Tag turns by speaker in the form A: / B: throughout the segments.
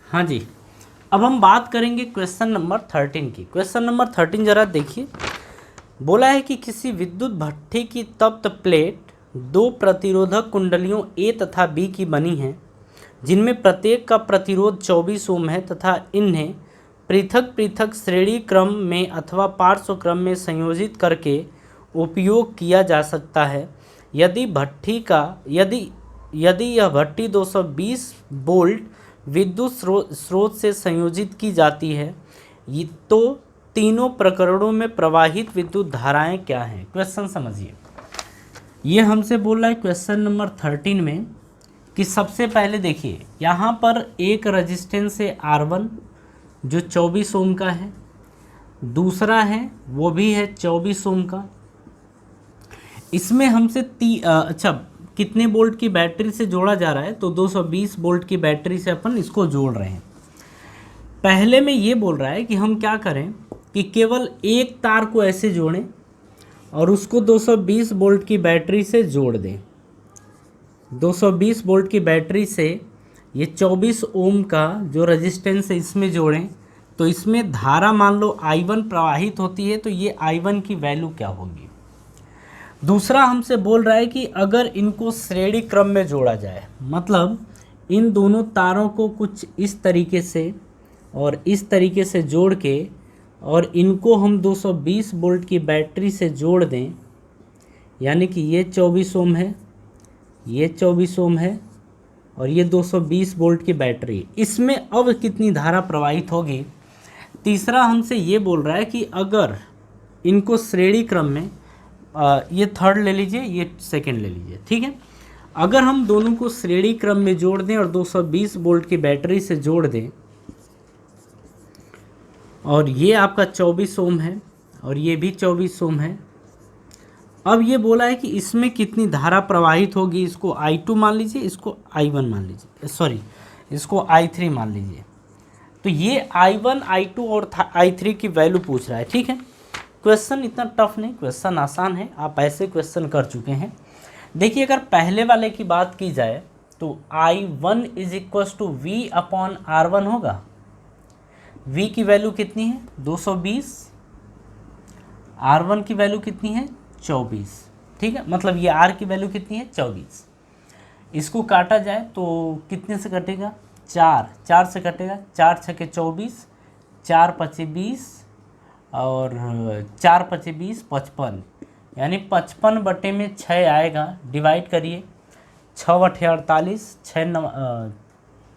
A: हाँ जी, अब हम बात करेंगे क्वेश्चन नंबर 13 की। क्वेश्चन नंबर 13 जरा देखिए, बोला है कि किसी विद्युत भट्ठी की तप्त प्लेट दो प्रतिरोधक कुंडलियों ए तथा बी की बनी है, जिनमें प्रत्येक का प्रतिरोध 24 ओम है तथा इन्हें पृथक पृथक श्रेणी क्रम में अथवा पार्श्व क्रम में संयोजित करके उपयोग किया जा सकता है। यदि यह भट्ठी 220 वोल्ट विद्युत स्रोत से संयोजित की जाती है, तो तीनों प्रकरणों में प्रवाहित विद्युत धाराएं क्या हैं। क्वेश्चन समझिए, ये हमसे बोल रहा है क्वेश्चन नंबर 13 में कि सबसे पहले देखिए यहाँ पर एक रेजिस्टेंस है R1 जो 24 ओम का है, दूसरा है वो भी है 24 ओम का। इसमें हमसे कितने वोल्ट की बैटरी से जोड़ा जा रहा है, तो 220 वोल्ट की बैटरी से अपन इसको जोड़ रहे हैं। पहले में ये बोल रहा है कि हम क्या करें कि केवल एक तार को ऐसे जोड़ें और उसको 220 वोल्ट की बैटरी से जोड़ दें। 220 वोल्ट की बैटरी से ये 24 ओम का जो रेजिस्टेंस है इसमें जोड़ें, तो इसमें धारा मान लो I1 प्रवाहित होती है, तो ये I1 की वैल्यू क्या होगी। दूसरा हमसे बोल रहा है कि अगर इनको श्रेणी क्रम में जोड़ा जाए, मतलब इन दोनों तारों को कुछ इस तरीके से और इस तरीके से जोड़ के और इनको हम 220 वोल्ट की बैटरी से जोड़ दें, यानी कि ये 24 ओम है, ये 24 ओम है और ये 220 वोल्ट की बैटरी, इसमें अब कितनी धारा प्रवाहित होगी। तीसरा हमसे ये बोल रहा है कि अगर इनको श्रेणी क्रम में, ये थर्ड ले लीजिए, ये सेकंड ले लीजिए, ठीक है। अगर हम दोनों को श्रेणी क्रम में जोड़ दें और 220 वोल्ट की बैटरी से जोड़ दें, और ये आपका 24 ओम है और ये भी 24 ओम है। अब ये बोला है कि इसमें कितनी धारा प्रवाहित होगी। इसको I2 मान लीजिए, इसको I1 मान लीजिए, सॉरी इसको I3 मान लीजिए। तो ये I1, I2 और I3 की वैल्यू पूछ रहा है, ठीक है। क्वेश्चन इतना टफ नहीं, क्वेश्चन आसान है, आप ऐसे क्वेश्चन कर चुके हैं। देखिए अगर पहले वाले की बात की जाए तो I1 = V/R1 होगा। V की वैल्यू कितनी है 220, R1 की वैल्यू कितनी है 24, ठीक है। मतलब ये R की वैल्यू कितनी है 24। इसको काटा जाए तो कितने से कटेगा, 4 से कटेगा, 4 × 6 = 24, 4 × 5 = 20 और 4 × 5 = 20, 55, यानी 55/6 आएगा। डिवाइड करिए, 6 × 8 = 48, 6 × 9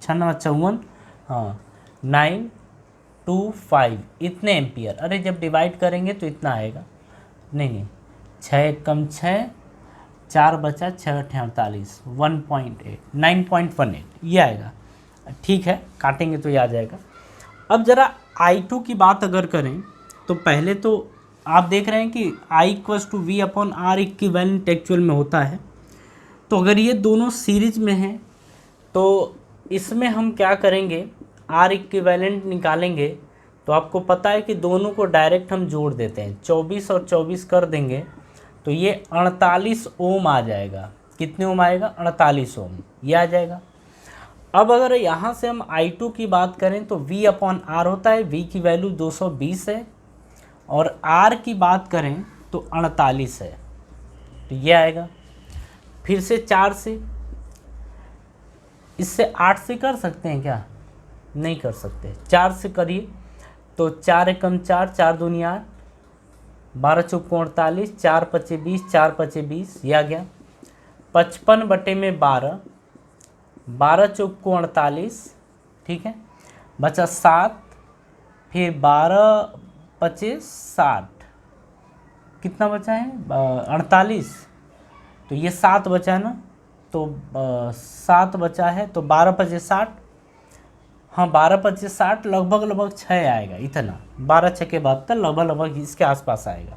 A: = 54, हाँ 925 इतने एम्पियर। अरे जब डिवाइड करेंगे तो इतना आएगा, नहीं 6 कम 6, 4 बचा, 6 × 8 = 48, 1.8, 9.18 ये आएगा, ठीक है। काटेंगे तो ये आ जाएगा। अब ज़रा I2 की बात अगर करें तो पहले तो आप देख रहे हैं कि I = V/R इक्विवेलेंट एक्चुअल में होता है। तो अगर ये दोनों सीरीज में हैं तो इसमें हम क्या करेंगे, R इक्विवेलेंट निकालेंगे। तो आपको पता है कि दोनों को डायरेक्ट हम जोड़ देते हैं, 24 और 24 कर देंगे तो ये 48 ओम आ जाएगा। कितने ओम आएगा, 48 ओम, ये आ जाएगा। अब अगर यहाँ से हम I2 की बात करें तो V/R होता है, V की वैल्यू 220 है और R की बात करें तो 48 है, तो ये आएगा। फिर से 4 से, इससे 8 से कर सकते हैं क्या, नहीं कर सकते, 4 से करिए तो 4 एकम 4, 4 दूनी 8, 12 चौको 48, 4 पचे 20, 4 पचे 20, ये आ गया। 55/12, 12 चौको 48, ठीक है, बचा 7, फिर 12 पचे 60, कितना बचा है 48, तो ये 7 बचा है ना, तो 7 बचा है तो 12 पचे 60, हाँ 12 पचे 60 लगभग 6 आएगा, इतना 12 × 6 = 72, लगभग इसके आसपास आएगा।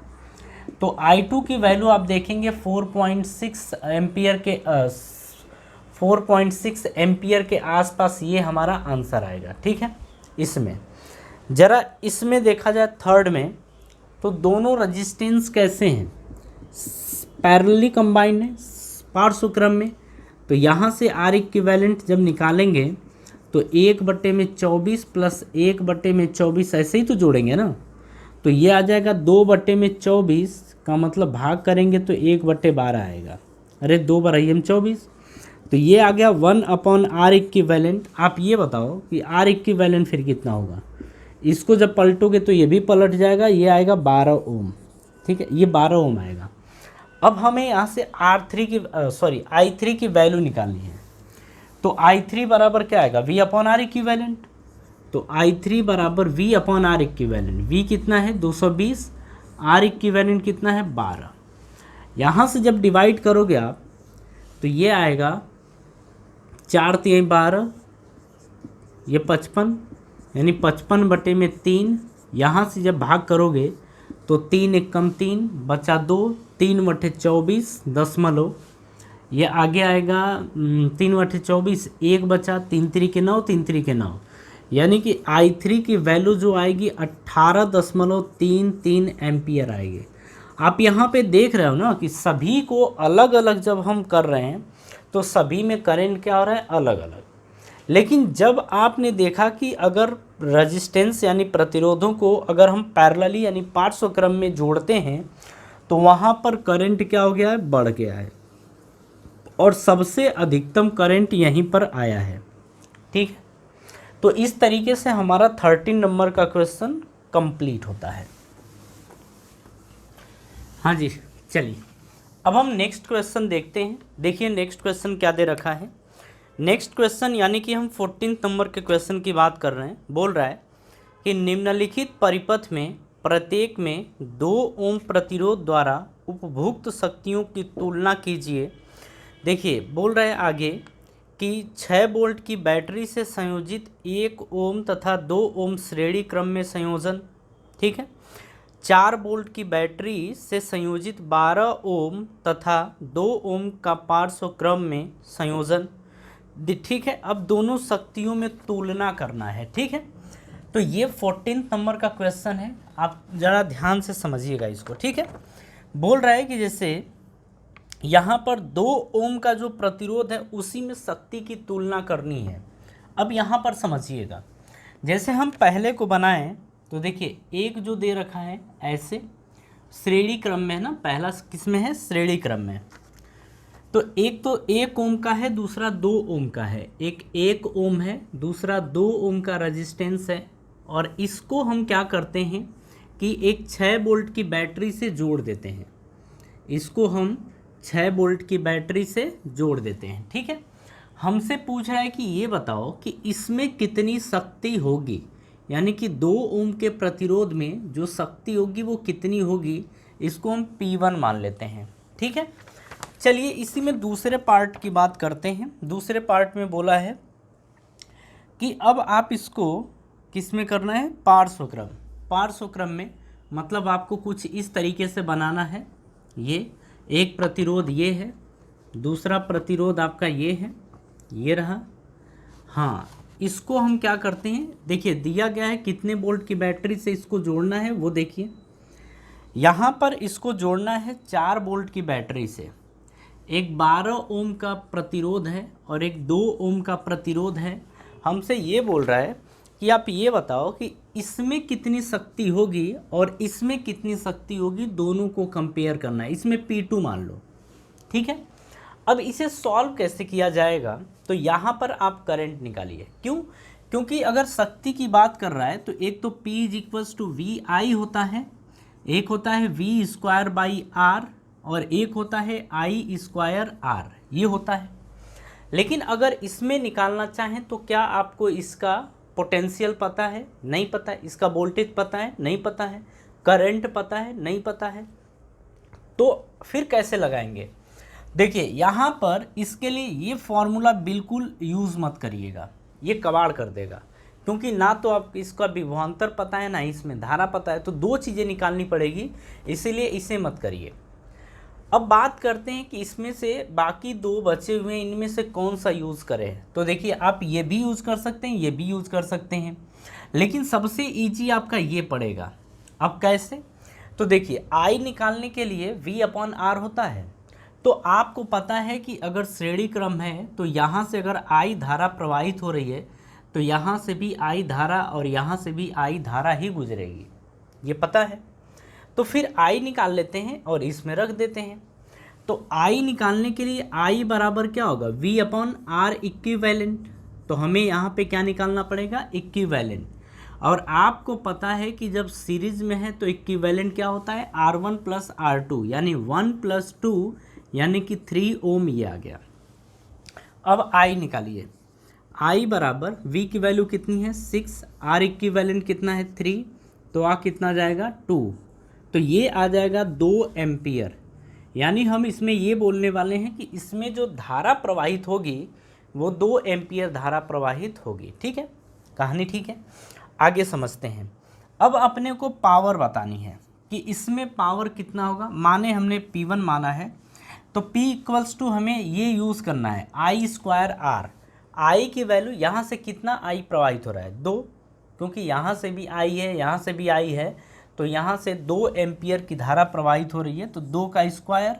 A: तो I2 की वैल्यू आप देखेंगे 4.6 एम्पियर के आसपास, ये हमारा आंसर आएगा, ठीक है। इसमें ज़रा इसमें देखा जाए थर्ड में, तो दोनों रेजिस्टेंस कैसे हैं, पैरेलली कंबाइंड है पार्श्व क्रम में। तो यहाँ से R इक्विवेलेंट जब निकालेंगे तो 1/24 प्लस 1/24 ऐसे ही तो जोड़ेंगे ना, तो ये आ जाएगा 2/24 का मतलब भाग करेंगे तो 1/12 आएगा। अरे 2 बार आई एम 24, तो ये आ गया 1/r इक्विवेलेंट। आप ये बताओ कि r इक्विवेलेंट फिर कितना होगा। इसको जब पलटोगे तो ये भी पलट जाएगा, ये आएगा 12 ओम। ठीक है, ये 12 ओम आएगा। अब हमें यहाँ से I3 की वैल्यू निकालनी है। तो I3 बराबर क्या आएगा, V/R इक्विवेलेंट। तो I3 बराबर V/R इक्विवेलेंट। V कितना है 220, R इक्विवेलेंट कितना है 12। यहाँ से जब डिवाइड करोगे आप तो ये आएगा 4 3 12, ये 55, यानी 55/3। यहाँ से जब भाग करोगे तो 3 एकम 3 बचा 2, 3/24 दशमलव, ये आगे आएगा 3/24, 1 बचा, 3 3 9, 3 3 9, यानी कि I3 की वैल्यू जो आएगी 18.33 एम्पियर आएगी। आप यहाँ पे देख रहे हो ना कि सभी को अलग अलग जब हम कर रहे हैं तो सभी में करंट क्या हो रहा है, अलग अलग। लेकिन जब आपने देखा कि अगर रेजिस्टेंस यानी प्रतिरोधों को अगर हम पैरेलली यानी पार्श्व क्रम में जोड़ते हैं तो वहाँ पर करंट क्या हो गया है, बढ़ गया है, और सबसे अधिकतम करंट यहीं पर आया है। ठीक है, तो इस तरीके से हमारा 13 नंबर का क्वेश्चन कंप्लीट होता है। हाँ जी, चलिए अब हम नेक्स्ट क्वेश्चन देखते हैं। देखिए नेक्स्ट क्वेश्चन क्या दे रखा है। नेक्स्ट क्वेश्चन यानी कि हम 14 नंबर के क्वेश्चन की बात कर रहे हैं। बोल रहा है कि निम्नलिखित परिपथ में प्रत्येक में 2 ओम प्रतिरोध द्वारा उपभुक्त शक्तियों की तुलना कीजिए। देखिए बोल रहा है आगे कि 6 वोल्ट की बैटरी से संयोजित 1 ओम तथा 2 ओम श्रेणी क्रम में संयोजन। ठीक है, 4 वोल्ट की बैटरी से संयोजित 12 ओम तथा 2 ओम का पार्श्व क्रम में संयोजन। ठीक है, अब दोनों शक्तियों में तुलना करना है। ठीक है, तो ये 14 नंबर का क्वेश्चन है, आप ज़रा ध्यान से समझिएगा इसको। ठीक है, बोल रहा है कि जैसे यहाँ पर 2 ओम का जो प्रतिरोध है उसी में शक्ति की तुलना करनी है। अब यहाँ पर समझिएगा, जैसे हम पहले को बनाएं तो देखिए एक जो दे रखा है ऐसे श्रेणी क्रम में है ना, पहला किस में है, श्रेणी क्रम में। तो एक तो 1 ओम का है, दूसरा 2 ओम का है। एक 1 ओम है, दूसरा 2 ओम का रेजिस्टेंस है, और इसको हम क्या करते हैं कि एक 6 वोल्ट की बैटरी से जोड़ देते हैं। इसको हम 6 वोल्ट की बैटरी से जोड़ देते हैं। ठीक है, हमसे पूछ रहा है कि ये बताओ कि इसमें कितनी शक्ति होगी, यानी कि 2 ओम के प्रतिरोध में जो शक्ति होगी वो कितनी होगी, इसको हम P1 मान लेते हैं। ठीक है, चलिए इसी में दूसरे पार्ट की बात करते हैं। दूसरे पार्ट में बोला है कि अब आप इसको किस में करना है, पार्श्व क्रम। पार्श्व क्रम में मतलब आपको कुछ इस तरीके से बनाना है। ये एक प्रतिरोध ये है, दूसरा प्रतिरोध आपका ये है, ये रहा। हाँ, इसको हम क्या करते हैं, देखिए दिया गया है कितने वोल्ट की बैटरी से इसको जोड़ना है, वो देखिए यहाँ पर इसको जोड़ना है 4 वोल्ट की बैटरी से। एक 12 ओम का प्रतिरोध है और एक 2 ओम का प्रतिरोध है। हमसे ये बोल रहा है कि आप ये बताओ कि इसमें कितनी शक्ति होगी और इसमें कितनी शक्ति होगी, दोनों को कंपेयर करना है। इसमें P2 मान लो। ठीक है, अब इसे सॉल्व कैसे किया जाएगा, तो यहाँ पर आप करंट निकालिए। क्यों, क्योंकि अगर शक्ति की बात कर रहा है तो एक तो P = VI होता है, एक होता है V²/R और एक होता है I²R, ये होता है। लेकिन अगर इसमें निकालना चाहें तो क्या आपको इसका पोटेंशियल पता है, नहीं पता है, इसका वोल्टेज पता है, नहीं पता है, करंट पता है, नहीं पता है, तो फिर कैसे लगाएंगे। देखिए यहाँ पर इसके लिए ये फॉर्मूला बिल्कुल यूज़ मत करिएगा, ये कबाड़ कर देगा, क्योंकि ना तो आप इसका विभवांतर पता है ना इसमें धारा पता है, तो 2 चीज़ें निकालनी पड़ेगी, इसीलिए इसे मत करिए। अब बात करते हैं कि इसमें से बाकी 2 बचे हुए हैं, इनमें से कौन सा यूज़ करें। तो देखिए आप ये भी यूज़ कर सकते हैं, ये भी यूज़ कर सकते हैं, लेकिन सबसे ईजी आपका ये पड़ेगा। अब कैसे, तो देखिए I निकालने के लिए V/R होता है। तो आपको पता है कि अगर श्रेणी क्रम है तो यहाँ से अगर I धारा प्रवाहित हो रही है तो यहाँ से भी I धारा और यहाँ से भी I धारा ही गुजरेगी, ये पता है। तो फिर I निकाल लेते हैं और इसमें रख देते हैं। तो I निकालने के लिए I बराबर क्या होगा, V अपॉन R इक्विवेलेंट। तो हमें यहाँ पे क्या निकालना पड़ेगा, इक्विवेलेंट। और आपको पता है कि जब सीरीज में है तो इक्विवेलेंट क्या होता है, R1 प्लस R2, यानी 1 प्लस 2 यानी कि 3 ओम, ये आ गया। अब I निकालिए, I बराबर V की वैल्यू कितनी है 6, R इक्विवेलेंट कितना है 3, तो आ कितना जाएगा 2, तो ये आ जाएगा 2 एम्पियर। यानी हम इसमें ये बोलने वाले हैं कि इसमें जो धारा प्रवाहित होगी वो 2 एम्पियर धारा प्रवाहित होगी। ठीक है, कहानी ठीक है। आगे समझते हैं। अब अपने को पावर बतानी है कि इसमें पावर कितना होगा। माने हमने P1 माना है, तो P इक्वल्स टू हमें ये यूज़ करना है I स्क्वायर R। I की वैल्यू यहाँ से कितना I प्रवाहित हो रहा है 2, क्योंकि यहाँ से भी I है, यहाँ से भी I है, तो यहाँ से 2 एम्पियर की धारा प्रवाहित हो रही है। तो 2 का स्क्वायर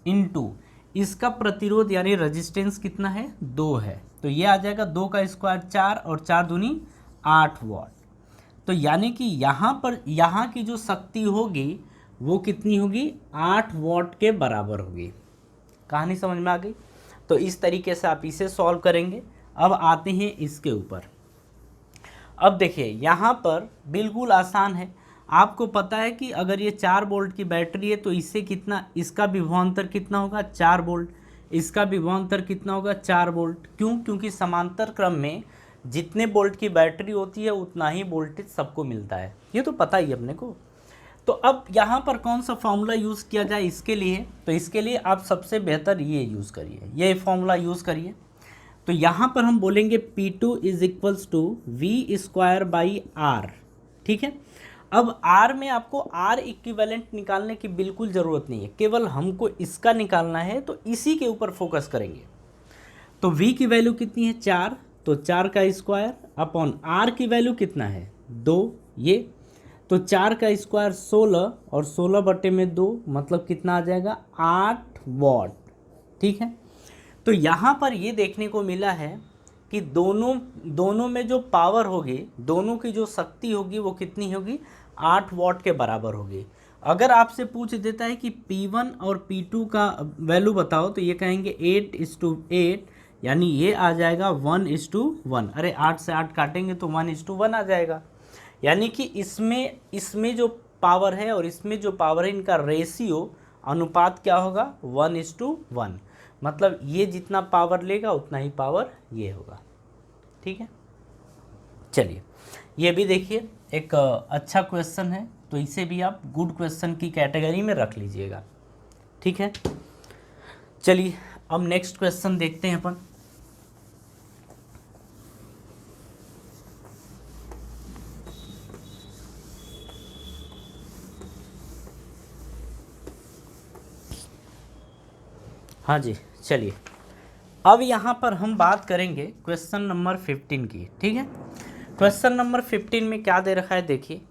A: इंटू इसका प्रतिरोध यानी रेजिस्टेंस कितना है 2 है, तो ये आ जाएगा 2 का स्क्वायर 4 और 4 दूनी 8 वॉट। तो यानी कि यहाँ पर यहाँ की जो शक्ति होगी वो कितनी होगी, 8 वॉट के बराबर होगी। कहानी समझ में आ गई। तो इस तरीके से आप इसे सॉल्व करेंगे। अब आते हैं इसके ऊपर। अब देखिए यहाँ पर बिल्कुल आसान है। आपको पता है कि अगर ये 4 वोल्ट की बैटरी है तो इससे कितना, इसका विभवांतर कितना होगा 4 वोल्ट, इसका विभवांतर कितना होगा 4 वोल्ट। क्यों, क्योंकि समांतर क्रम में जितने वोल्ट की बैटरी होती है उतना ही वोल्टेज सबको मिलता है, ये तो पता ही अपने को। तो अब यहाँ पर कौन सा फॉर्मूला यूज़ किया जाए इसके लिए, तो इसके लिए आप सबसे बेहतर ये यूज़ करिए, ये फॉर्मूला यूज़ करिए। तो यहाँ पर हम बोलेंगे P2 is equals to V square by R। ठीक है, अब R में आपको R इक्विवेलेंट निकालने की बिल्कुल ज़रूरत नहीं है, केवल हमको इसका निकालना है, तो इसी के ऊपर फोकस करेंगे। तो V की वैल्यू कितनी है 4, तो 4 का स्क्वायर अपॉन R की वैल्यू कितना है 2, ये तो 4 का स्क्वायर 16 और 16 बटे में 2 मतलब कितना आ जाएगा 8 वॉट। ठीक है, तो यहाँ पर ये देखने को मिला है कि दोनों में जो पावर होगी, दोनों की जो शक्ति होगी वो कितनी होगी 8 वॉट के बराबर होगी। अगर आपसे पूछ देता है कि P1 और P2 का वैल्यू बताओ, तो ये कहेंगे 8:8, यानी ये आ जाएगा 1:1। अरे 8 से 8 काटेंगे तो 1:1 आ जाएगा। यानी कि इसमें जो पावर है और इसमें जो पावर है, इनका रेशियो अनुपात क्या होगा 1:1। मतलब ये जितना पावर लेगा उतना ही पावर ये होगा। ठीक है, चलिए ये भी देखिए एक अच्छा क्वेश्चन है, तो इसे भी आप गुड क्वेश्चन की कैटेगरी में रख लीजिएगा। ठीक है, चलिए अब नेक्स्ट क्वेश्चन देखते हैं अपन। हाँ जी, चलिए अब यहाँ पर हम बात करेंगे क्वेश्चन नंबर 15 की। ठीक है, क्वेश्चन नंबर 15 में क्या दे रखा है देखिए।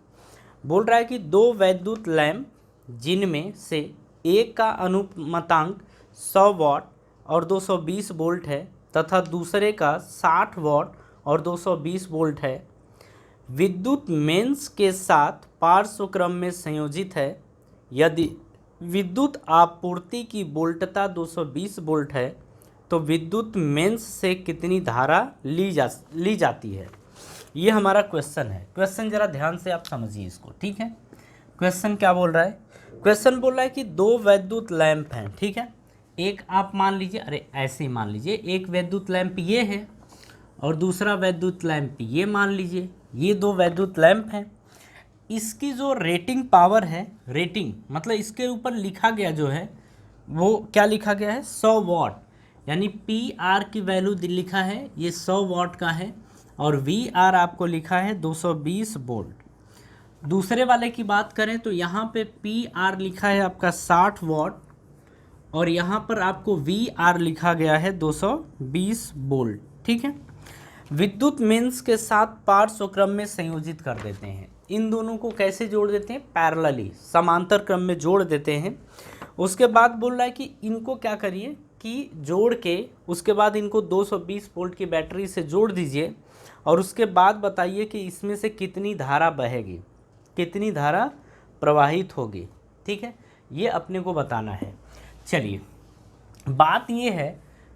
A: बोल रहा है कि 2 वैद्युत लैंप जिनमें से एक का अनुमतांक 100 वॉट और 220 वोल्ट है तथा दूसरे का 60 वॉट और 220 वोल्ट है, विद्युत मेंस के साथ पार्श्व क्रम में संयोजित है। यदि विद्युत आपूर्ति की वोल्टता 220 वोल्ट है तो विद्युत मेंस से कितनी धारा ली जाती है। ये हमारा क्वेश्चन है। क्वेश्चन जरा ध्यान से आप समझिए इसको। ठीक है, क्वेश्चन क्या बोल रहा है, क्वेश्चन बोल रहा है कि 2 वैद्युत लैंप हैं। ठीक है, एक आप मान लीजिए, अरे ऐसे ही मान लीजिए, एक वैद्युत लैंप ये है और दूसरा वैद्युत लैंप ये मान लीजिए, ये 2 वैद्युत लैंप हैं। इसकी जो रेटिंग पावर है, रेटिंग मतलब इसके ऊपर लिखा गया जो है वो क्या लिखा गया है 100 वॉट, यानी PR की वैल्यू लिखा है ये 100 वॉट का है और VR आपको लिखा है 220 वोल्ट। दूसरे वाले की बात करें तो यहाँ पे PR लिखा है आपका 60 वॉट और यहाँ पर आपको VR लिखा गया है 220 वोल्ट। ठीक है, विद्युत मेंस के साथ पार्श्व क्रम में संयोजित कर देते हैं। इन दोनों को कैसे जोड़ देते हैं, पैरेलली समांतर क्रम में जोड़ देते हैं। उसके बाद बोल रहा है कि इनको क्या करिए कि जोड़ के उसके बाद इनको 220 वोल्ट की बैटरी से जोड़ दीजिए और उसके बाद बताइए कि इसमें से कितनी धारा बहेगी, कितनी धारा प्रवाहित होगी। ठीक है, ये अपने को बताना है। चलिए, बात ये है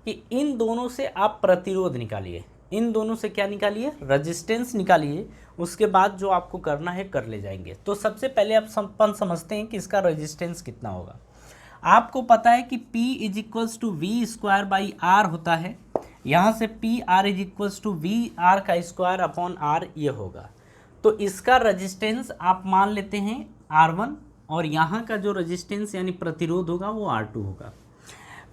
A: कि इन दोनों से आप प्रतिरोध निकालिए, इन दोनों से क्या निकालिए, रेजिस्टेंस निकालिए। उसके बाद जो आपको करना है कर ले जाएंगे। तो सबसे पहले आप समझते हैं कि इसका रेजिस्टेंस कितना होगा। आपको पता है कि P is equals to V square by R होता है। यहाँ से P R is equals to V R का स्क्वायर अपॉन आर ये होगा। तो इसका रेजिस्टेंस आप मान लेते हैं R1 और यहाँ का जो रेजिस्टेंस यानी प्रतिरोध होगा वो R2 होगा।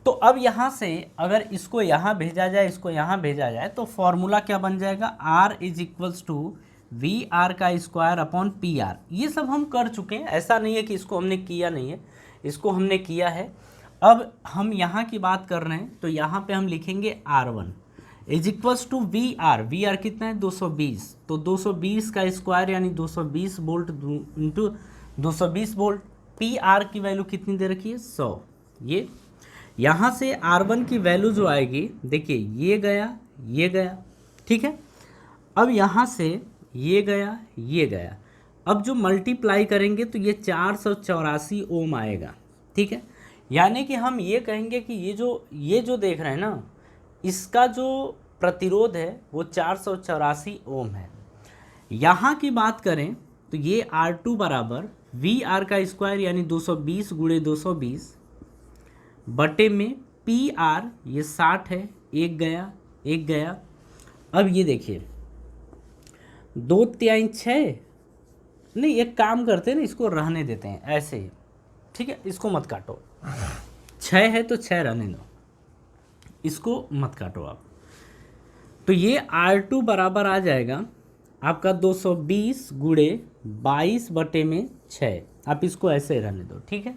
A: तो अब यहाँ से अगर इसको यहाँ भेजा जाए, इसको यहाँ भेजा जाए तो फॉर्मूला क्या बन जाएगा, R is equals to V R का स्क्वायर अपॉन पी आर। ये सब हम कर चुके हैं, ऐसा नहीं है कि इसको हमने किया नहीं है, इसको हमने किया है। अब हम यहाँ की बात कर रहे हैं तो यहाँ पे हम लिखेंगे R1 is equals to V R कितना है 220। तो 220 का स्क्वायर यानी 220 volt into 220 volt. P R की वैल्यू कितनी दे रखी है 100। ये यहाँ से R1 की वैल्यू जो आएगी, देखिए ये गया ये गया, ठीक है। अब यहाँ से ये गया ये गया, अब जो मल्टीप्लाई करेंगे तो ये 484 ओम आएगा, ठीक है। यानी कि हम ये कहेंगे कि ये जो देख रहे हैं ना, इसका जो प्रतिरोध है वो 484 ओम है। यहाँ की बात करें तो ये R2 बराबर वी आर का स्क्वायर यानी 220 गुणे 220 बटे में पी आर, ये 60 है, एक गया एक गया। अब ये देखिए 2 तिहाई 6, नहीं एक काम करते हैं ना, इसको रहने देते हैं ऐसे ही, ठीक है, इसको मत काटो। 6 है तो 6 रहने दो, इसको मत काटो आप। तो ये R2 बराबर आ जाएगा आपका 220 गुणे 22 बटे में 6। आप इसको ऐसे रहने दो, ठीक है।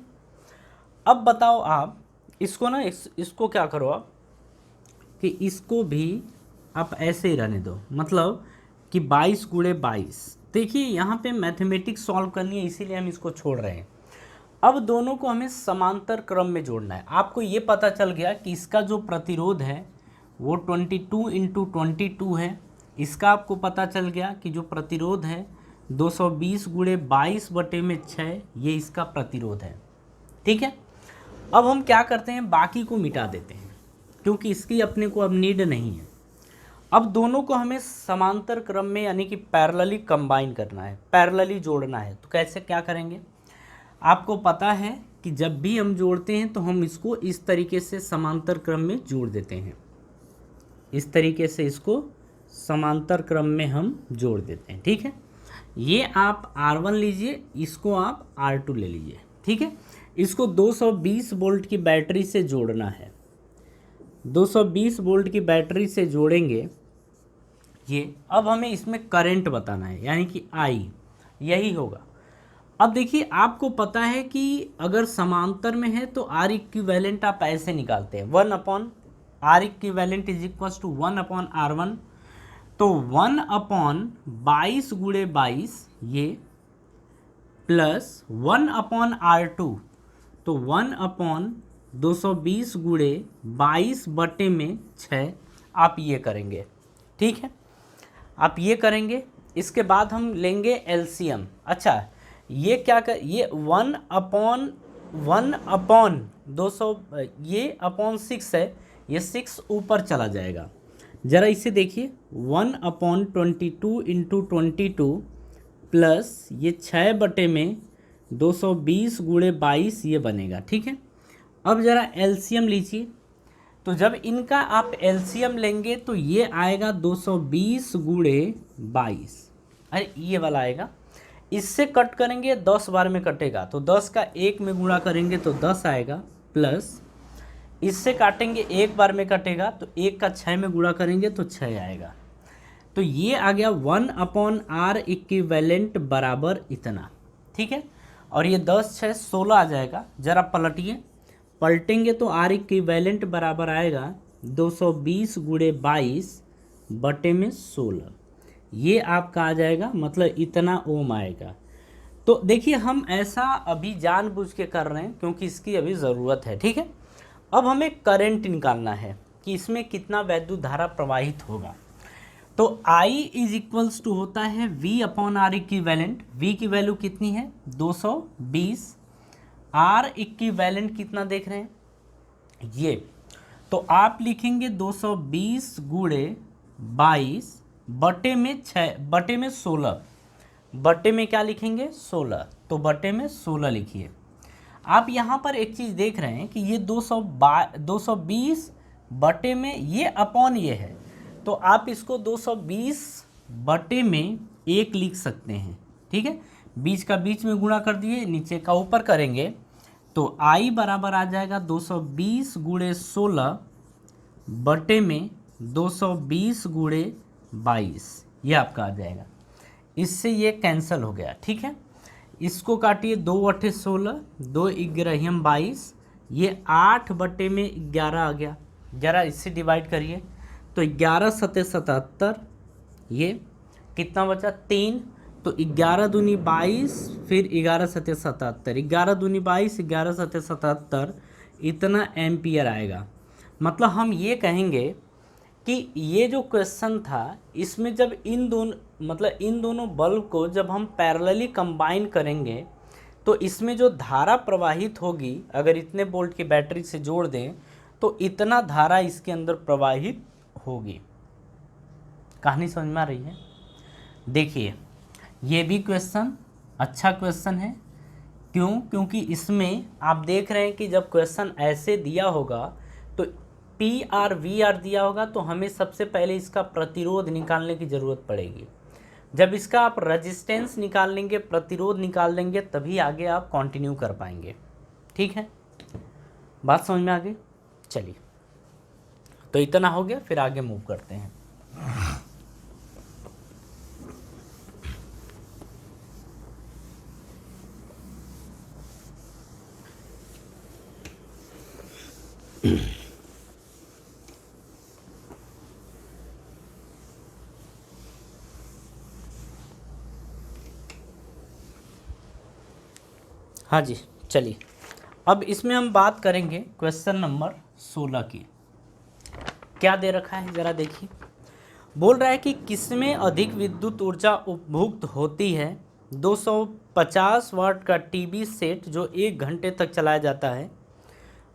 A: अब बताओ आप इसको ना, इसको क्या करो आप कि इसको भी आप ऐसे ही रहने दो, मतलब कि 22 गुणे 22। देखिए यहाँ पे मैथमेटिक्स सॉल्व करनी है, इसीलिए हम इसको छोड़ रहे हैं। अब दोनों को हमें समांतर क्रम में जोड़ना है। आपको ये पता चल गया कि इसका जो प्रतिरोध है वो 22 इंटू 22 है। इसका आपको पता चल गया कि जो प्रतिरोध है 220 गुणे 22 बटे में 6, ये इसका प्रतिरोध है, ठीक है। अब हम क्या करते हैं, बाकी को मिटा देते हैं क्योंकि इसकी अपने को अब नीड नहीं है। अब दोनों को हमें समांतर क्रम में यानी कि पैरेलली कंबाइन करना है, पैरेलली जोड़ना है। तो कैसे क्या करेंगे, आपको पता है कि जब भी हम जोड़ते हैं तो हम इसको इस तरीके से समांतर क्रम में जोड़ देते हैं, इस तरीके से इसको समांतर क्रम में हम जोड़ देते हैं, ठीक है। ये आप R1 लीजिए, इसको आप R2 ले लीजिए, ठीक है। इसको 220 वोल्ट की बैटरी से जोड़ना है, 220 वोल्ट की बैटरी से जोड़ेंगे ये। अब हमें इसमें करंट बताना है यानी कि I, यही होगा। अब देखिए आपको पता है कि अगर समांतर में है तो R इक्विवेलेंट आप ऐसे निकालते हैं, 1 upon R equivalent is equals to 1 upon R1। तो 1 अपॉन 22 गुणे 22 ये प्लस 1 अपॉन R2, तो 1 अपॉन 220 गुणे 22 बटे में 6। आप ये करेंगे, ठीक है, आप ये करेंगे। इसके बाद हम लेंगे एलसीएम। अच्छा, ये क्या कर, ये 1 अपॉन 200, ये अपॉन 6 है, ये 6 ऊपर चला जाएगा। ज़रा इसे देखिए, 1 अपॉन 22 इंटू 22 प्लस ये 6 बटे में 220 गुणे 22 ये बनेगा, ठीक है। अब ज़रा एलसीएम लीजिए, तो जब इनका आप एलसीएम लेंगे तो ये आएगा 220 गुणे 22, अरे ये वाला आएगा। इससे कट करेंगे 10 बार में कटेगा, तो 10 का 1 में गुणा करेंगे तो 10 आएगा, प्लस इससे काटेंगे 1 बार में कटेगा तो 1 का 6 में गुणा करेंगे तो 6 आएगा। तो ये आ गया 1 अपॉन R इक्विवेलेंट बराबर इतना, ठीक है। और ये 10 6 16 आ जाएगा। ज़रा पलटिए, पलटेंगे तो R इक्विवेलेंट बराबर आएगा 220 गुणे 22 बटे में 16, ये आपका आ जाएगा, मतलब इतना ओम आएगा। तो देखिए हम ऐसा अभी जानबूझ के कर रहे हैं क्योंकि इसकी अभी ज़रूरत है, ठीक है। अब हमें करंट निकालना है कि इसमें कितना वैद्युत धारा प्रवाहित होगा। तो I इज इक्वल्स टू होता है V upon R equivalent. V की वैल्यू कितनी है 220, R इक्विवेलेंट कितना देख रहे हैं ये, तो आप लिखेंगे 220 गुणे 22 बटे में 6 बटे में 16, बटे में क्या लिखेंगे 16, तो बटे में 16 लिखिए। आप यहाँ पर एक चीज़ देख रहे हैं कि ये 220 बटे में ये अपॉन ये है, तो आप इसको 220 बटे में 1 लिख सकते हैं, ठीक है। बीच का बीच में गुणा कर दिए, नीचे का ऊपर करेंगे, तो I बराबर आ जाएगा 220 गुणे 16 बटे में 220 गुणे 22, ये आपका आ जाएगा। इससे ये कैंसिल हो गया, ठीक है। इसको काटिए, 2 अट्ठे 16, 2 ग्यारह 22, ये 8 बटे में 11 आ गया। जरा इससे डिवाइड करिए, तो 11 सते 77, ये कितना बचा 3, तो 11 दूनी 22, फिर 11 सते 77, 11 दूनी 22, 11 सते 77, इतना एम्पियर आएगा। मतलब हम ये कहेंगे कि ये जो क्वेश्चन था, इसमें जब इन दोनों बल्ब को जब हम पैरेलली कंबाइन करेंगे, तो इसमें जो धारा प्रवाहित होगी, अगर इतने वोल्ट की बैटरी से जोड़ दें तो इतना धारा इसके अंदर प्रवाहित होगी। कहानी समझ में आ रही है? देखिए, ये भी क्वेश्चन अच्छा क्वेश्चन है। क्यों? क्योंकि इसमें आप देख रहे हैं कि जब क्वेश्चन ऐसे दिया होगा तो पी आर वी आर दिया होगा, तो हमें सबसे पहले इसका प्रतिरोध निकालने की ज़रूरत पड़ेगी। जब इसका आप रेजिस्टेंस निकाल लेंगे, प्रतिरोध निकाल लेंगे, तभी आगे आप कंटिन्यू कर पाएंगे। ठीक है, बात समझ में आ गई? चलिए, तो इतना हो गया, फिर आगे मूव करते हैं। हाँ जी, चलिए, अब इसमें हम बात करेंगे क्वेश्चन नंबर 16 की। क्या दे रखा है ज़रा देखिए। बोल रहा है कि किसमें अधिक विद्युत ऊर्जा उपभुक्त होती है। 250 वाट का टीवी सेट जो 1 घंटे तक चलाया जाता है,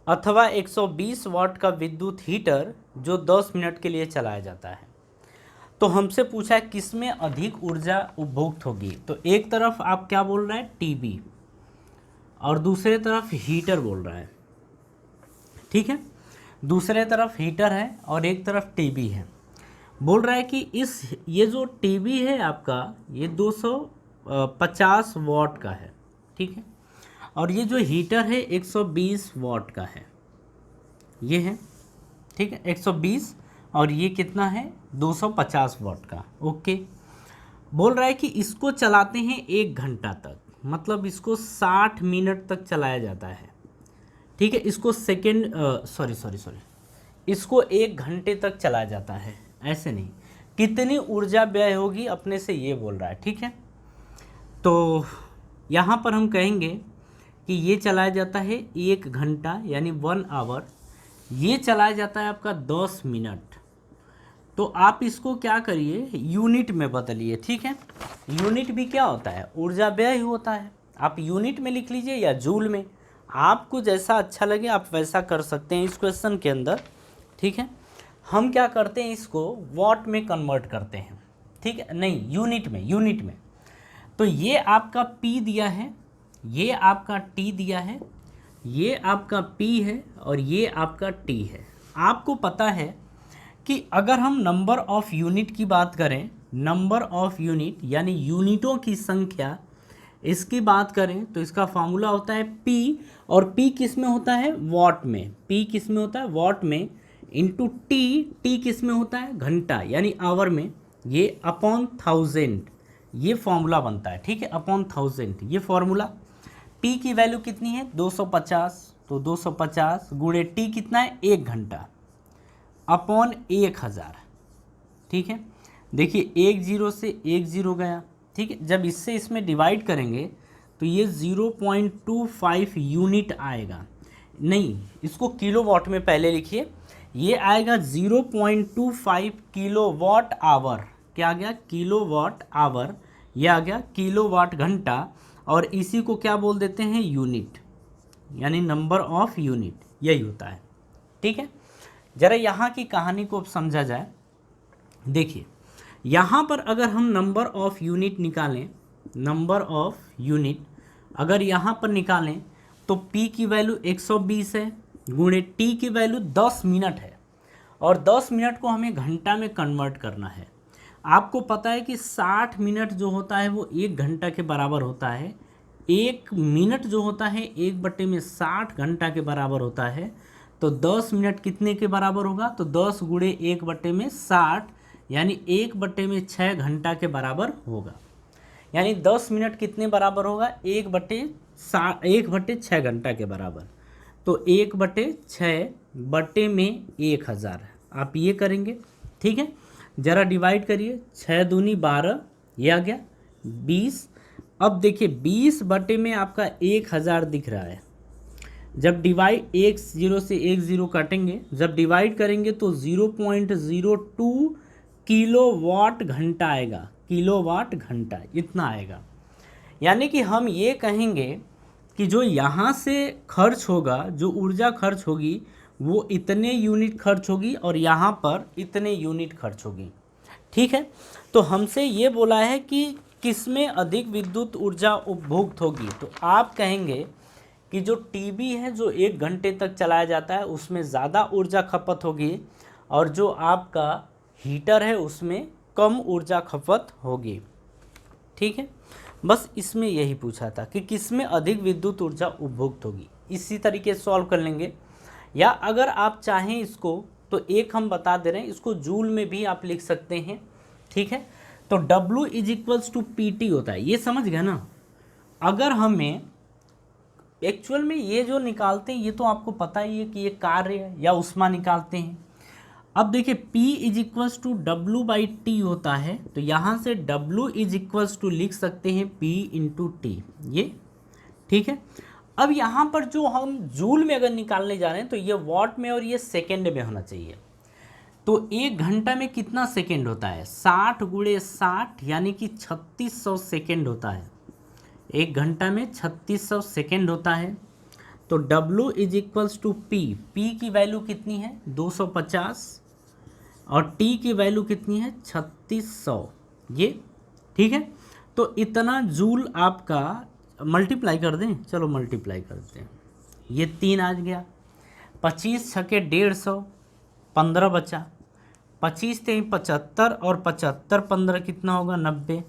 A: अथवा 120 वाट का विद्युत हीटर जो 10 मिनट के लिए चलाया जाता है। तो हमसे पूछा है किसमें अधिक ऊर्जा उपभुक्त होगी। तो एक तरफ आप क्या बोल रहे हैं, टीवी, और दूसरे तरफ हीटर बोल रहा है। ठीक है, दूसरे तरफ हीटर है और एक तरफ टीवी है। बोल रहा है कि ये जो टीवी है आपका, ये 250 वाट का है, ठीक है, और ये जो हीटर है 120 वाट का है, ये है, ठीक है, 120, और ये कितना है 250 वाट का। ओके, बोल रहा है कि इसको चलाते हैं 1 घंटा तक, मतलब इसको 60 मिनट तक चलाया जाता है। ठीक है, इसको इसको 1 घंटे तक चलाया जाता है, ऐसे नहीं। कितनी ऊर्जा व्यय होगी अपने से ये बोल रहा है। ठीक है, तो यहाँ पर हम कहेंगे कि ये चलाया जाता है 1 घंटा यानी 1 आवर, ये चलाया जाता है आपका 10 मिनट। तो आप इसको क्या करिए, यूनिट में बदलिए। ठीक है, यूनिट भी क्या होता है, ऊर्जा व्यय ही होता है। आप यूनिट में लिख लीजिए या जूल में, आपको जैसा अच्छा लगे आप वैसा कर सकते हैं इस क्वेश्चन के अंदर। ठीक है, हम क्या करते हैं, इसको वॉट में कन्वर्ट करते हैं। ठीक है, नहीं, यूनिट में। तो ये आपका P दिया है, ये आपका T दिया है, ये आपका P है और ये आपका T है। आपको पता है कि अगर हम नंबर ऑफ यूनिट की बात करें, नंबर ऑफ यूनिट यानी यूनिटों की संख्या, इसकी बात करें तो इसका फार्मूला होता है P, और P किस में होता है, वॉट में। P किस में होता है, वॉट में, इंटू T किस में होता है, घंटा यानी आवर में, ये अपॉन 1000, ये फॉर्मूला बनता है। ठीक है, अपॉन 1000 ये फॉर्मूला। P की वैल्यू कितनी है 250, तो 250 गुणे T कितना है 1 घंटा, अपॉन 1000। ठीक है, देखिए 1 0 से 1 0 गया। ठीक है, जब इससे इसमें डिवाइड करेंगे तो ये 0.25 यूनिट आएगा। नहीं, इसको किलोवाट में पहले लिखिए, ये आएगा 0.25 किलोवाट आवर, क्या आ गया, किलोवाट आवर, ये आ गया किलोवाट घंटा, और इसी को क्या बोल देते हैं, यूनिट, यानी नंबर ऑफ यूनिट, यही होता है। ठीक है, जरा यहाँ की कहानी को अब समझा जाए। देखिए यहाँ पर अगर हम नंबर ऑफ यूनिट निकालें, नंबर ऑफ यूनिट अगर यहाँ पर निकालें तो P की वैल्यू 120 है, गुणे T की वैल्यू 10 मिनट है, और 10 मिनट को हमें घंटा में कन्वर्ट करना है। आपको पता है कि 60 मिनट जो होता है वो 1 घंटा के बराबर होता है, 1 मिनट जो होता है 1/60 घंटा के बराबर होता है। तो 10 मिनट कितने के बराबर होगा, तो 10 गुणे 1/60 यानी 1/6 घंटा के बराबर होगा। यानी 10 मिनट कितने बराबर होगा, 1/6 घंटा के बराबर। तो 1/6 बटे में 1000 आप ये करेंगे। ठीक है, ज़रा डिवाइड करिए, 6 दूनी 12, ये आ गया 20। अब देखिए 20 बटे में आपका 1000 दिख रहा है। जब डिवाइड 1 0 से 1 0 काटेंगे, जब डिवाइड करेंगे तो 0.02 किलोवाट घंटा आएगा, किलोवाट घंटा इतना आएगा। यानी कि हम ये कहेंगे कि जो यहाँ से खर्च होगा, जो ऊर्जा खर्च होगी वो इतने यूनिट खर्च होगी और यहाँ पर इतने यूनिट खर्च होगी। ठीक है, तो हमसे ये बोला है कि किसमें अधिक विद्युत ऊर्जा उपभोग होगी, तो आप कहेंगे कि जो टीवी है जो 1 घंटे तक चलाया जाता है उसमें ज़्यादा ऊर्जा खपत होगी, और जो आपका हीटर है उसमें कम ऊर्जा खपत होगी। ठीक है, बस इसमें यही पूछा था कि किसमें अधिक विद्युत ऊर्जा उपभोग होगी। इसी तरीके से सॉल्व कर लेंगे, या अगर आप चाहें इसको तो एक हम बता दे रहे हैं, इसको जूल में भी आप लिख सकते हैं। ठीक है, तो W = PT होता है, ये समझ गए ना। अगर हमें एक्चुअल में ये जो निकालते हैं ये तो आपको पता ही है कि ये कार्य या ऊष्मा निकालते हैं। अब देखिए P = W/T होता है, तो यहाँ से W = लिख सकते हैं P × T, ये ठीक है। अब यहाँ पर जो हम जूल में अगर निकालने जा रहे हैं तो ये वॉट में और ये सेकेंड में होना चाहिए। तो 1 घंटा में कितना सेकेंड होता है, 60 × 60 यानी कि 3600 सेकेंड होता है। 1 घंटा में 3600 सेकेंड होता है। तो W = P, P की वैल्यू कितनी है 250 और T की वैल्यू कितनी है 3600, ये ठीक है। तो इतना जूल आपका मल्टीप्लाई कर दें, चलो मल्टीप्लाई करते हैं, ये 3 आ गया, 25 छके 150, 15 बचा, 25 3 75 और 75 15 कितना होगा 90,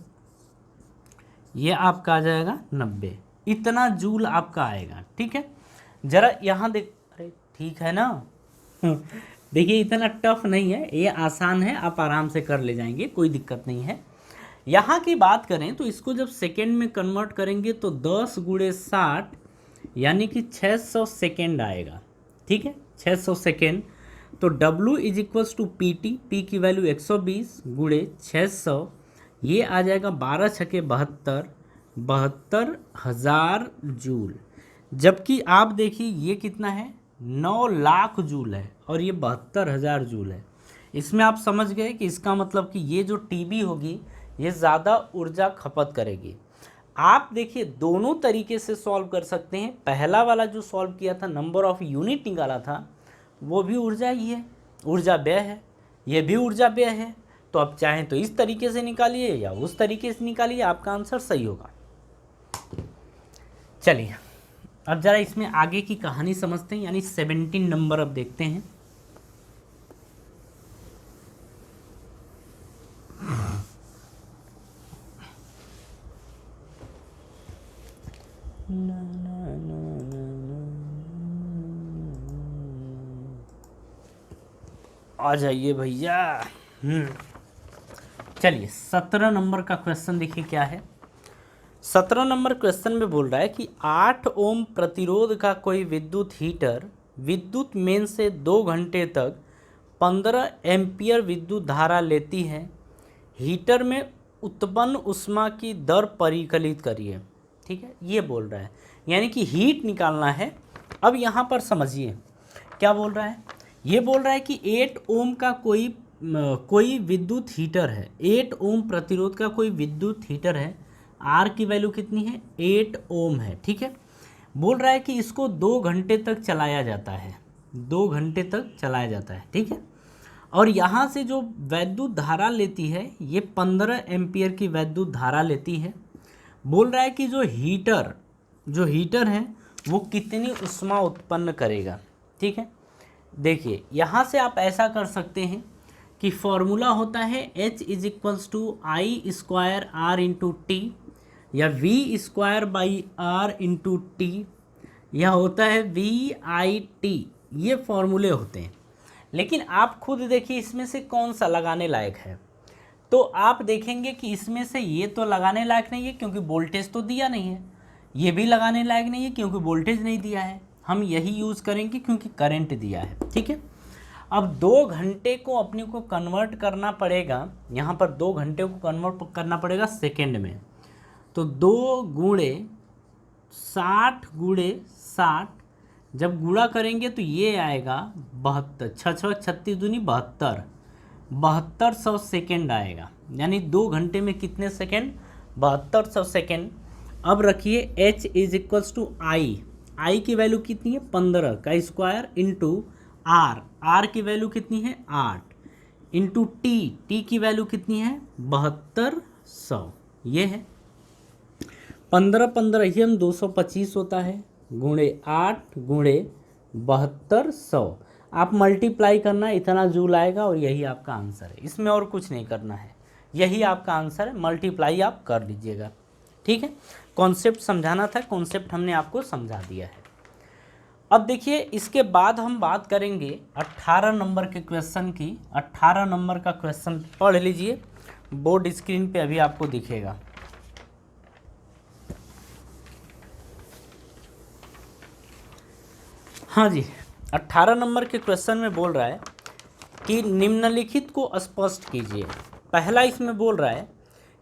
A: ये आपका आ जाएगा 90, इतना जूल आपका आएगा। ठीक है, जरा यहाँ देख, अरे ठीक है ना देखिए इतना टफ नहीं है, ये आसान है, आप आराम से कर ले जाएंगे, कोई दिक्कत नहीं है। यहाँ की बात करें तो इसको जब सेकेंड में कन्वर्ट करेंगे तो 10 × 60 यानी कि 600 सेकेंड आएगा। ठीक है, 600 सेकेंड। तो W = PT, P की वैल्यू 120 × 600, ये आ जाएगा 12 छके 72, 72,000 जूल। जबकि आप देखिए ये कितना है 9 लाख जूल है और ये 72,000 जूल है। इसमें आप समझ गए कि इसका मतलब कि ये जो टीबी होगी ये ज़्यादा ऊर्जा खपत करेगी। आप देखिए दोनों तरीके से सॉल्व कर सकते हैं। पहला वाला जो सॉल्व किया था, नंबर ऑफ यूनिट निकाला था, वो भी ऊर्जा ही है, ऊर्जा व्यय है, ये भी ऊर्जा व्यय है। तो आप चाहें तो इस तरीके से निकालिए या उस तरीके से निकालिए, आपका आंसर सही होगा। चलिए अब ज़रा इसमें आगे की कहानी समझते हैं, यानी 17 नंबर अब देखते हैं। आ जाइए भैया। चलिए 17 नंबर का क्वेश्चन देखिए क्या है। 17 नंबर क्वेश्चन में बोल रहा है कि 8 ओम प्रतिरोध का कोई विद्युत हीटर विद्युत मेन से 2 घंटे तक 15 एम्पियर विद्युत धारा लेती है। हीटर में उत्पन्न ऊष्मा की दर परिकलित करिए। ठीक है, ये बोल रहा है, यानी कि हीट निकालना है। अब यहाँ पर समझिए क्या बोल रहा है, ये बोल रहा है कि 8 ओम का कोई कोई विद्युत हीटर है, 8 ओम प्रतिरोध का कोई विद्युत हीटर है, आर की वैल्यू कितनी है, 8 ओम है, ठीक है। बोल रहा है कि इसको 2 घंटे तक चलाया जाता है, 2 घंटे तक चलाया जाता है, ठीक है। और यहाँ से जो वैद्युत धारा लेती है ये 15 एम्पियर की वैद्युत धारा लेती है। बोल रहा है कि जो हीटर है वो कितनी ऊष्मा उत्पन्न करेगा, ठीक है। देखिए यहाँ से आप ऐसा कर सकते हैं कि फॉर्मूला होता है H is equals to I square R into T, या V square by R into T, यह होता है VIT। ये फॉर्मूले होते हैं, लेकिन आप खुद देखिए इसमें से कौन सा लगाने लायक है। तो आप देखेंगे कि इसमें से ये तो लगाने लायक नहीं है क्योंकि वोल्टेज तो दिया नहीं है, ये भी लगाने लायक नहीं है क्योंकि वोल्टेज नहीं दिया है। हम यही यूज़ करेंगे क्योंकि करंट दिया है, ठीक है। अब 2 घंटे को अपने को कन्वर्ट करना पड़ेगा, यहाँ पर 2 घंटे को कन्वर्ट करना पड़ेगा सेकेंड में। तो 2 गुणे 60 गुणे 60, जब गुणा करेंगे तो ये आएगा 72, 6 36 दूनी 72, 7200 सेकेंड आएगा। यानी 2 घंटे में कितने सेकेंड, 7200 सेकेंड। अब रखिए H इज इक्वल्स टू आई की वैल्यू कितनी है 15 का स्क्वायर इंटू आर की वैल्यू कितनी है 8 इंटू टी की वैल्यू कितनी है 7200। ये है 15 ही हम 225 होता है, गुणे 8 गुणे 7200। आप मल्टीप्लाई करना, इतना जूल आएगा और यही आपका आंसर है। इसमें और कुछ नहीं करना है, यही आपका आंसर है। मल्टीप्लाई आप कर लीजिएगा, ठीक है। कॉन्सेप्ट समझाना था, कॉन्सेप्ट हमने आपको समझा दिया है। अब देखिए इसके बाद हम बात करेंगे 18 नंबर के क्वेश्चन की। 18 नंबर का क्वेश्चन पढ़ लीजिए, बोर्ड स्क्रीन पे अभी आपको दिखेगा। हाँ जी, 18 नंबर के क्वेश्चन में बोल रहा है कि निम्नलिखित को स्पष्ट कीजिए। पहला इसमें बोल रहा है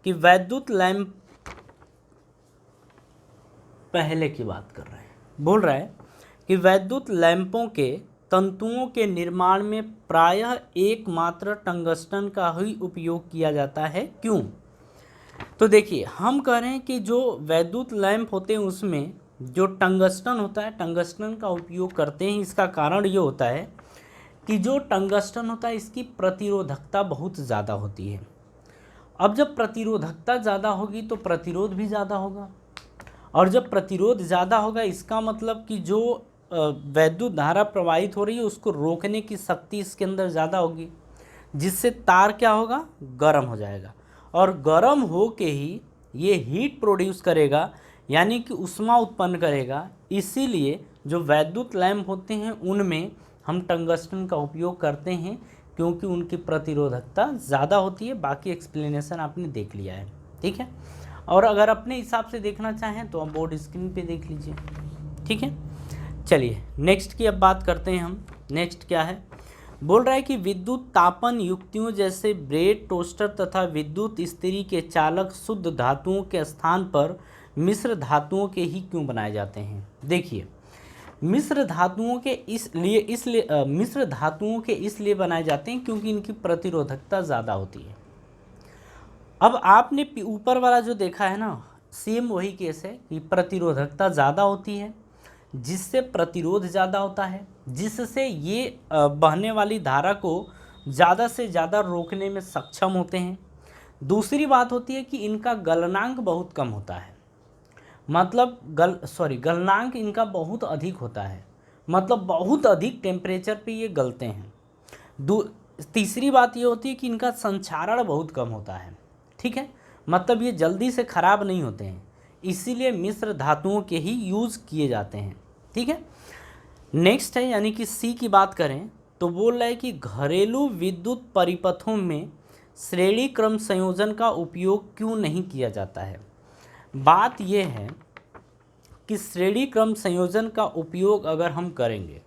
A: कि वैद्युत लैंप, पहले की बात कर रहे हैं, बोल रहा है कि वैद्युत लैंपों के तंतुओं के निर्माण में प्रायः एकमात्र टंगस्टन का ही उपयोग किया जाता है, क्यों। तो देखिए हम कह रहे हैं कि जो वैद्युत लैंप होते हैं उसमें जो टंगस्टन होता है, टंगस्टन का उपयोग करते हैं। इसका कारण ये होता है कि जो टंगस्टन होता है इसकी प्रतिरोधकता बहुत ज़्यादा होती है। अब जब प्रतिरोधकता ज़्यादा होगी तो प्रतिरोध भी ज़्यादा होगा, और जब प्रतिरोध ज़्यादा होगा इसका मतलब कि जो वैद्युत धारा प्रवाहित हो रही है उसको रोकने की शक्ति इसके अंदर ज़्यादा होगी, जिससे तार क्या होगा, गर्म हो जाएगा, और गर्म हो के ही ये हीट प्रोड्यूस करेगा, यानी कि ऊष्मा उत्पन्न करेगा। इसीलिए जो वैद्युत लैंप होते हैं उनमें हम टंगस्टन का उपयोग करते हैं, क्योंकि उनकी प्रतिरोधकता ज़्यादा होती है। बाकी एक्सप्लेनेशन आपने देख लिया है, ठीक है। और अगर अपने हिसाब से देखना चाहें तो आप बोर्ड स्क्रीन पे देख लीजिए, ठीक है। चलिए नेक्स्ट की अब बात करते हैं हम। नेक्स्ट क्या है, बोल रहा है कि विद्युत तापन युक्तियों जैसे ब्रेड, टोस्टर तथा विद्युत इस्त्री के चालक शुद्ध धातुओं के स्थान पर मिश्र धातुओं के ही क्यों बनाए जाते हैं। देखिए मिश्र धातुओं के इसलिए बनाए जाते हैं क्योंकि इनकी प्रतिरोधकता ज़्यादा होती है। अब आपने ऊपर वाला जो देखा है ना, सेम वही केस है कि प्रतिरोधकता ज़्यादा होती है, जिससे प्रतिरोध ज़्यादा होता है, जिससे ये बहने वाली धारा को ज़्यादा से ज़्यादा रोकने में सक्षम होते हैं। दूसरी बात होती है कि इनका गलनांक बहुत कम होता है, मतलब गलनांक इनका बहुत अधिक होता है, मतलब बहुत अधिक टेम्परेचर पे ये गलते हैं। तीसरी बात ये होती है कि इनका संक्षारण बहुत कम होता है, ठीक है, मतलब ये जल्दी से ख़राब नहीं होते हैं, इसीलिए मिश्र धातुओं के ही यूज़ किए जाते हैं, ठीक है। नेक्स्ट है, यानी कि सी की बात करें तो बोल रहा है कि घरेलू विद्युत परिपथों में श्रेणी क्रम संयोजन का उपयोग क्यों नहीं किया जाता है। बात यह है कि श्रेणी क्रम संयोजन का उपयोग अगर हम करेंगे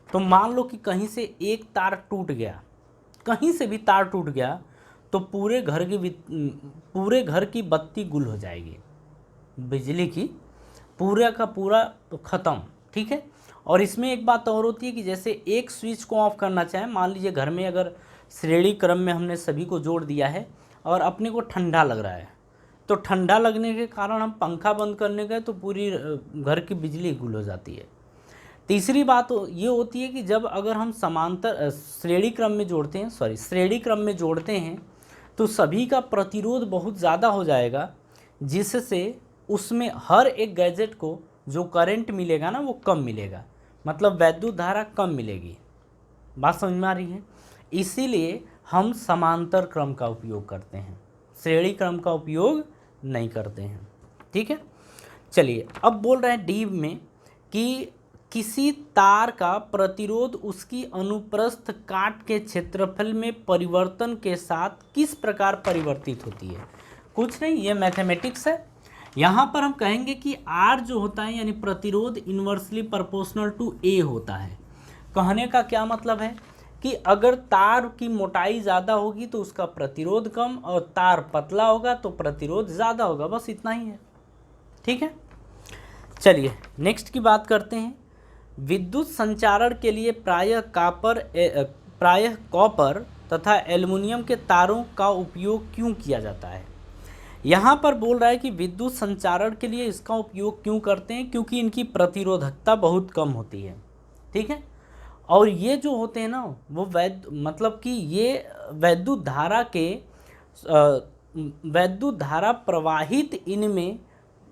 A: तो मान लो कि कहीं से एक तार टूट गया, कहीं से भी तार टूट गया तो पूरे घर की बत्ती गुल हो जाएगी, बिजली की पूरा का पूरा ख़त्म, ठीक है। और इसमें एक बात और होती है कि जैसे एक स्विच को ऑफ करना चाहें, मान लीजिए घर में अगर श्रेणी क्रम में हमने सभी को जोड़ दिया है और अपने को ठंडा लग रहा है, तो ठंडा लगने के कारण हम पंखा बंद करने गए तो पूरी घर की बिजली गुल हो जाती है। तीसरी बात ये होती है कि जब अगर हम समांतर श्रेणी क्रम में जोड़ते हैं तो सभी का प्रतिरोध बहुत ज़्यादा हो जाएगा, जिससे उसमें हर एक गैजेट को जो करंट मिलेगा ना वो कम मिलेगा, मतलब वैद्युत धारा कम मिलेगी। बात समझ में आ रही है? इसीलिए हम समांतर क्रम का उपयोग करते हैं, श्रेणी क्रम का उपयोग नहीं करते हैं। ठीक है, चलिए अब बोल रहे हैं डी में कि किसी तार का प्रतिरोध उसकी अनुप्रस्थ काट के क्षेत्रफल में परिवर्तन के साथ किस प्रकार परिवर्तित होती है। कुछ नहीं, ये मैथमेटिक्स है। यहाँ पर हम कहेंगे कि R जो होता है यानी प्रतिरोध इन्वर्सली प्रोपोर्शनल टू A होता है। कहने का क्या मतलब है कि अगर तार की मोटाई ज़्यादा होगी तो उसका प्रतिरोध कम, और तार पतला होगा तो प्रतिरोध ज़्यादा होगा, बस इतना ही है। ठीक है, चलिए नेक्स्ट की बात करते हैं। विद्युत संचारण के लिए प्रायः कॉपर तथा एल्युमिनियम के तारों का उपयोग क्यों किया जाता है। यहाँ पर बोल रहा है कि विद्युत संचारण के लिए इसका उपयोग क्यों करते हैं, क्योंकि इनकी प्रतिरोधकता बहुत कम होती है। ठीक है, और ये जो होते हैं ना वो मतलब कि ये वैद्युत धारा प्रवाहित इनमें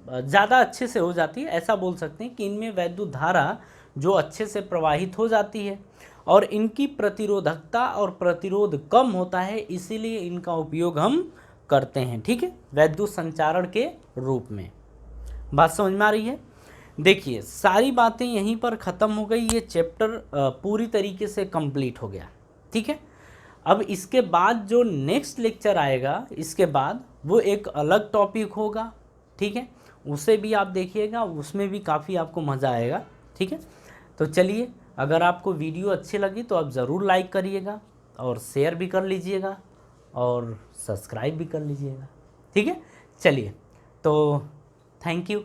A: ज़्यादा अच्छे से हो जाती है। ऐसा बोल सकते हैं कि इनमें वैद्युत धारा जो अच्छे से प्रवाहित हो जाती है और इनकी प्रतिरोधकता और प्रतिरोध कम होता है, इसीलिए इनका उपयोग हम करते हैं। ठीक है, वैद्युत संचारण के रूप में। बात समझ में आ रही है? देखिए सारी बातें यहीं पर ख़त्म हो गई, ये चैप्टर पूरी तरीके से कंप्लीट हो गया। ठीक है, अब इसके बाद जो नेक्स्ट लेक्चर आएगा इसके बाद वो एक अलग टॉपिक होगा। ठीक है, उसे भी आप देखिएगा, उसमें भी काफ़ी आपको मज़ा आएगा। ठीक है, तो चलिए, अगर आपको वीडियो अच्छी लगी तो आप ज़रूर लाइक करिएगा और शेयर भी कर लीजिएगा और सब्सक्राइब भी कर लीजिएगा। ठीक है, चलिए, तो थैंक यू।